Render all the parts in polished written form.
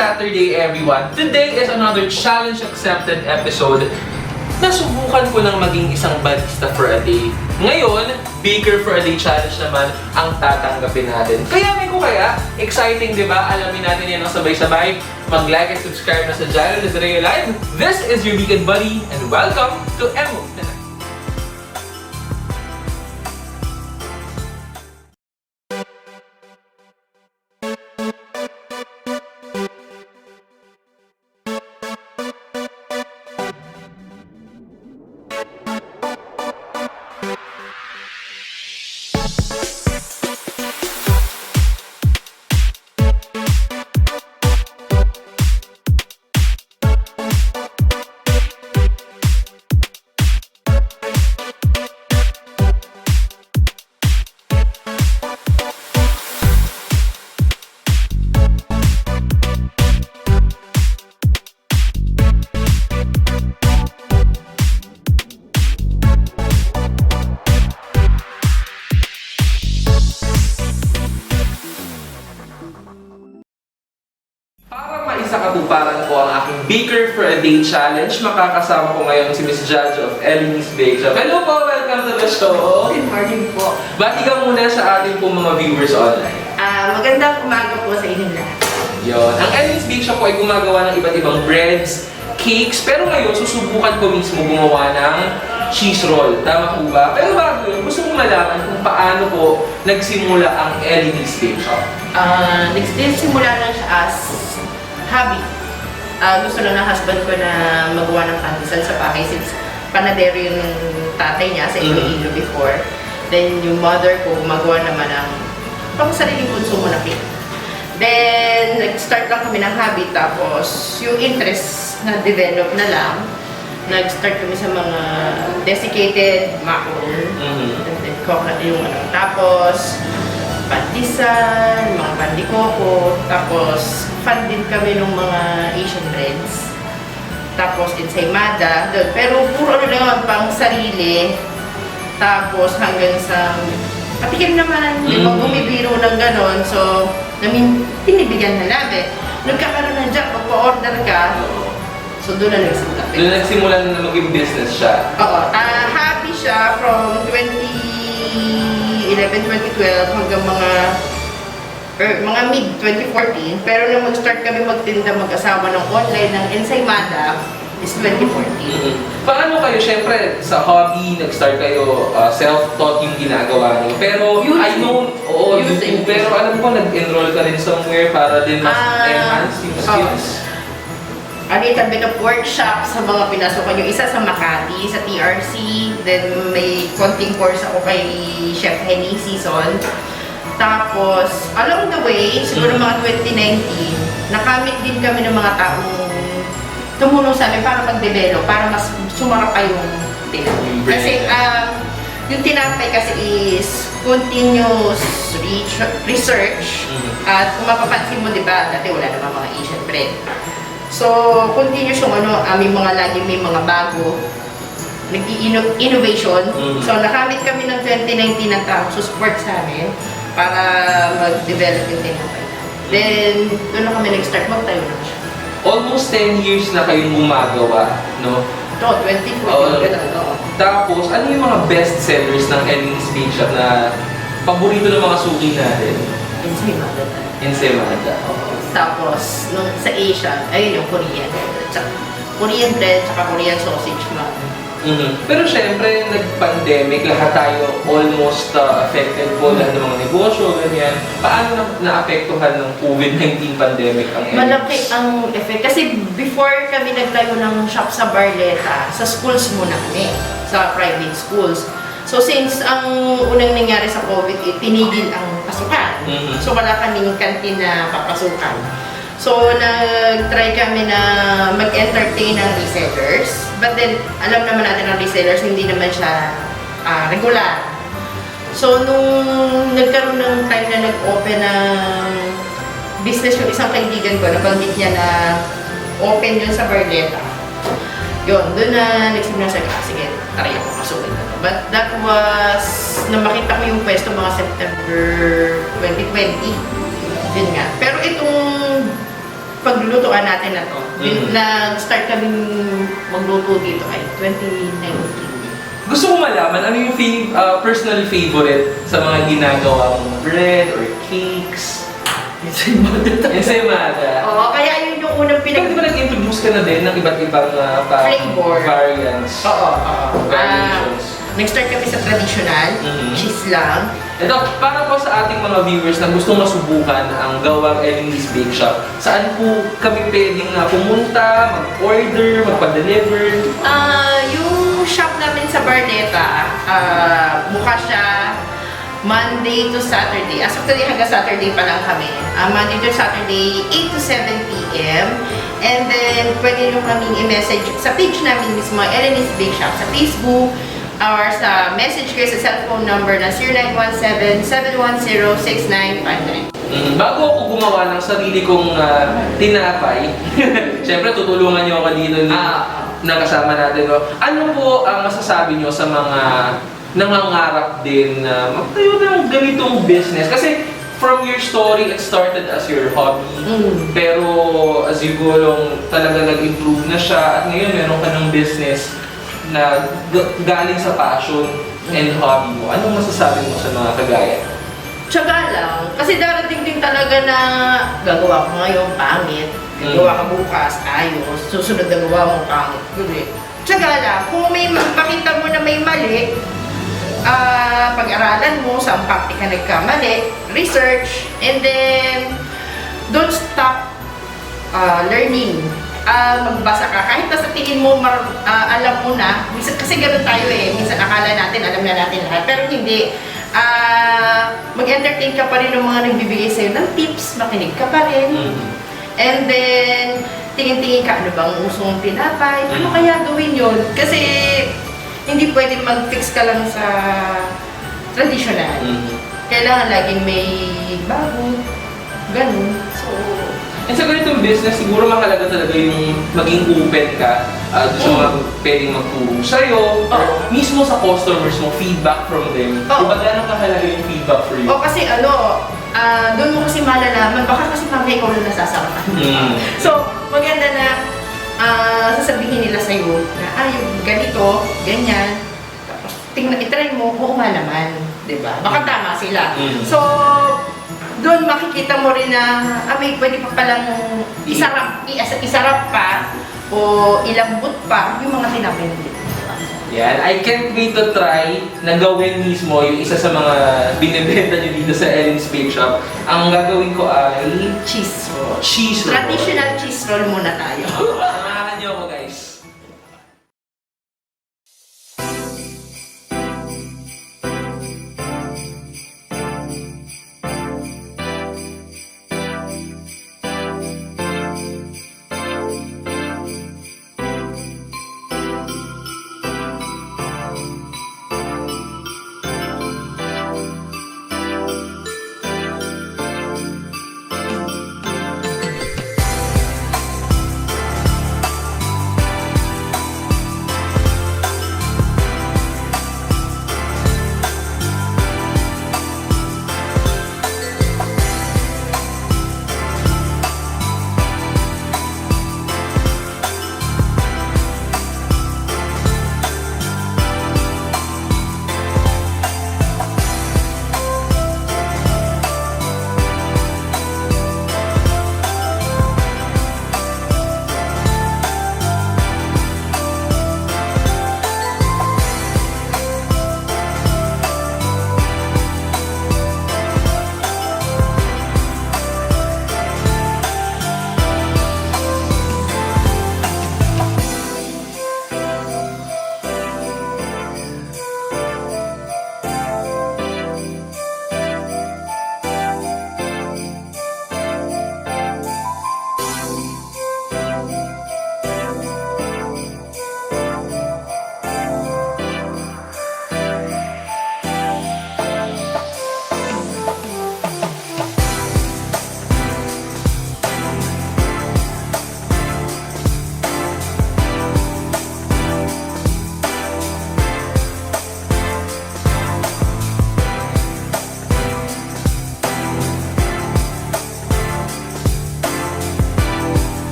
Saturday, everyone! Today is another challenge-accepted episode. Nasubukan ko ng maging isang barista for a day. Ngayon, baker for a day challenge naman ang tatanggapin natin. Kaya, exciting, di ba? Alamin natin yan ng sabay-sabay. Mag-like and subscribe na sa channel Lazareo Live. This is your weekend buddy, and welcome to MOE Tonight. Sa katuparan ko ang aking Baker for a Day Challenge. Makakasama ko ngayon si Miss Judge of Elinise Bakeshop. Hello po! Welcome to the show! Good morning po. Bati ka muna sa ating po mga viewers online. Magandang umaga po sa inyong lahat. Yun. Ang Elinise Bakeshop po ay gumagawa ng iba't ibang breads, cakes, pero ngayon susubukan ko mismo gumawa ng cheese roll. Tama po ba? Pero bago yun, gusto kong malaman kung paano po nagsimula ang Elinise Bakeshop. Nagsimula lang siya as hobby. Gusto lang ng husband ko na magawa ng pandesal sa bahay since panadero yung tatay niya sa Iloilo before. Then yung mother ko gumagawa naman ng pang sariling konsumo na cake. Then nag-start lang kami ng hobby tapos yung interest na develop na lang. Nag-start kami sa mga desiccated macaron. Yung ano. Tapos pandesal, mga pandikoko, tapos fan din kami ng mga Asian breads. Tapos ensaymada, doon. Pero puro ano lang pang sarili. Tapos hanggang sa patikim naman, di ba bumibiro ng ganon. So, tinibigyan na namin. Nagkakaroon na dyan, magpa-order ka. So, doon na nagsimula. Doon nagsimula na maging business siya? Oo. Happy siya from 2011-2012 hanggang mga mid-2014. Pero nung mag-start kami magtinda mag-asawa ng online ng ensaymada is 2014. Paano kayo, syempre, sa hobby, nag-start kayo, self-taught yung ginagawa niyo. Pero, YouTube. I know, YouTube. Pero alam ko, nag-enroll ka rin somewhere para din mas enhance yung skills. A little bit of workshop sa mga pinasukan yung isa sa Makati, sa TRC. Then may konting course ako kay Chef Henny Season. Tapos, along the way, siguro mga 2019, nakamit din kami ng mga taong tumulong sa amin para mag-develop, para mas sumarap pa yung tinapay. Kasi yung tinapay kasi is continuous research. At kung mapapansin mo, di ba, dati wala naman mga Asian bread. So, continuous yung aming mga lagi may mga bago, nag-innovation. So, nakamit kami ng 2019 ng taong support sa amin para mag-develop yung tinapay. Then, doon na kami nag-start, magtayo na siya. Almost 10 years na kayong gumagawa, no? No, 2014. Tapos, ano yung mga best sellers ng Elinise Bakeshop na paborito ng mga suki natin? Ensaymada. Ensaymada. Tapos, nung sa Asia, ayun yung Korean. Korean bread, tsaka Korean sausage man. Pero syempre, nag-pandemic, lahat tayo almost affected po, lahat ng mga negosyo, ganyan. Paano naapektuhan ng COVID-19 pandemic ang Elinise? Malaki ang effect. Kasi before kami nagtayo ng shop sa Barleta, sa schools muna kami, sa private schools. So since ang unang nangyari sa COVID, tinigil ang pasukan. So wala kaming kantin na papasukan. So nag-try kami na mag-entertain ng resellers. But then, alam naman natin ang resellers, hindi naman siya regular. So nung nagkaroon ng time na nag-open ng business yung isang kaibigan ko, nabanggit niya na open yun sa Barleta. Yun, doon na nagsimula sa sige, try ako masukin na to. But that was, na makita ko yung pwesto mga September 2020. Yun nga. Pero itong paglulutuan natin na to. Nag-start kami magluto dito ay 2019. Gusto ko malaman, ano yung personal favorite sa mga ginagawa mong bread or cakes? Ensaymada. Oo, kaya yun yung unang Di ba nag-introduce ka na din ng iba't ibang flavor variants? Oo. Variations. Nag-start kami sa traditional, cheese lang. Ito, para po sa ating mga viewers na gustong masubukan ang gawang Elinise Bakeshop, saan po kami pwedeng pumunta, mag-order, magpa-deliver? Yung shop namin sa Barneta, bukas siya Monday to Saturday. As of today, hanggang Saturday pa lang kami. Monday to Saturday, 8 to 7 p.m. And then, pwede nyo kaming i-message sa page namin mismo, Elinise Bakeshop, sa Facebook, or sa message kayo sa cellphone number na 0917-710-6959. Bago ako gumawa ng sarili kong tinapay, syempre tutulungan niyo ako dito na kasama natin. No? Ano po ang masasabi niyo sa mga nangangarap din na magtayo ng ganitong business? Kasi from your story, it started as your hobby. Pero as you go along, talaga nag-improve na siya at ngayon meron ka ng business na galing sa passion and hobby mo. Anong masasabi mo sa mga kagaya? Tiyaga lang. Kasi darating din talaga na gagawa ko ngayon, pangit. Gagawa ka bukas, ayos. Susunod na gawa mo, pangit. Guli. Tiyaga lang. Kung may makita mo na may mali, pag-aralan mo, saan parte ka nagkamali, research, and then don't stop learning. Magbasa ka. Kahit na sa tingin mo, alam mo na. Minsan, kasi gano'n tayo eh. Minsan akala natin, alam na natin lahat. Pero hindi. Mag-entertain ka pa rin ng mga nagbibigay sa'yo ng tips. Makinig ka pa rin. And then, tingin-tingin ka, ano bang uso mong tinapay? Ano kaya gawin yun? Kasi, hindi pwede mag-fix ka lang sa traditional. Kailangan laging may bago. Ganun. So, and sa ganitong business, siguro mahalaga talaga yung maging open ka doon sa mga pwedeng magturo sa'yo, or mismo sa customers mo, feedback from them. Diba gano'ng kahalaga yung feedback for you? Kasi doon mo kasi malalaman, baka kasi mamaya ikaw na nasasarapan. So, maganda na sasabihin nila sa'yo na, yung ganito, ganyan. Tapos, itry mo, oo nga naman. Diba? Baka tama sila. So, doon makikita mo rin na may pwede pa palang isarap pa o ilambot pa yung mga tinapay dito. Yan, I can't wait to try na gawin mismo yung isa sa mga binibenta nyo dito sa Elinise Bakeshop. Ang gagawin ko ay cheese roll. Cheese roll. Traditional cheese roll muna tayo. Samahan nyo ako, guys.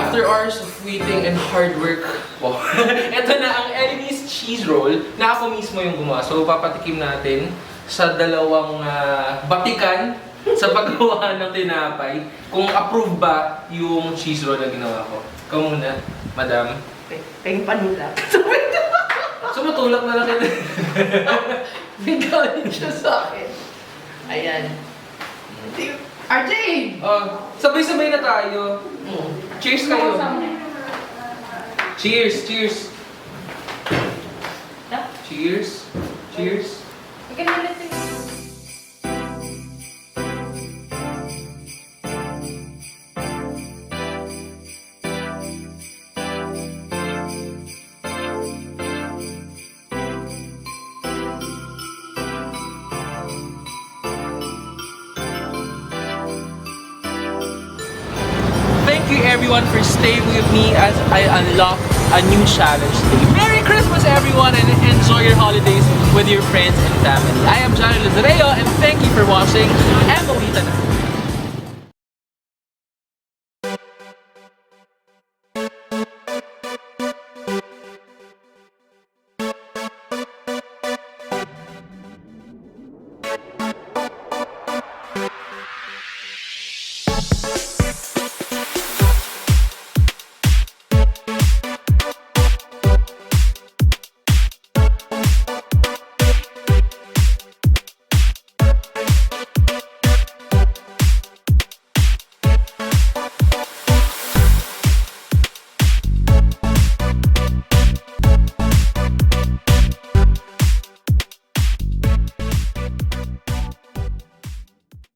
After hours of waiting and hard work, wow. Ito na ang Elinise cheese roll na ako mismo yung gumawa. So papatikim natin sa dalawang batikan sa paggawa ng tinapay kung approve ba yung cheese roll na ginawa ko. Ikaw muna, madam. Peng panulak. So matulak na lang kita. Bigawin siya sa akin. Ayan. RJ! Sabay-sabay na tayo. Cheers kayo. Cheers, cheers. Cheers. Cheers. Thank you everyone for staying with me as I unlock a new challenge today. Merry Christmas everyone and enjoy your holidays with your friends and family. I am Lazareo and thank you for watching MOE Tonight.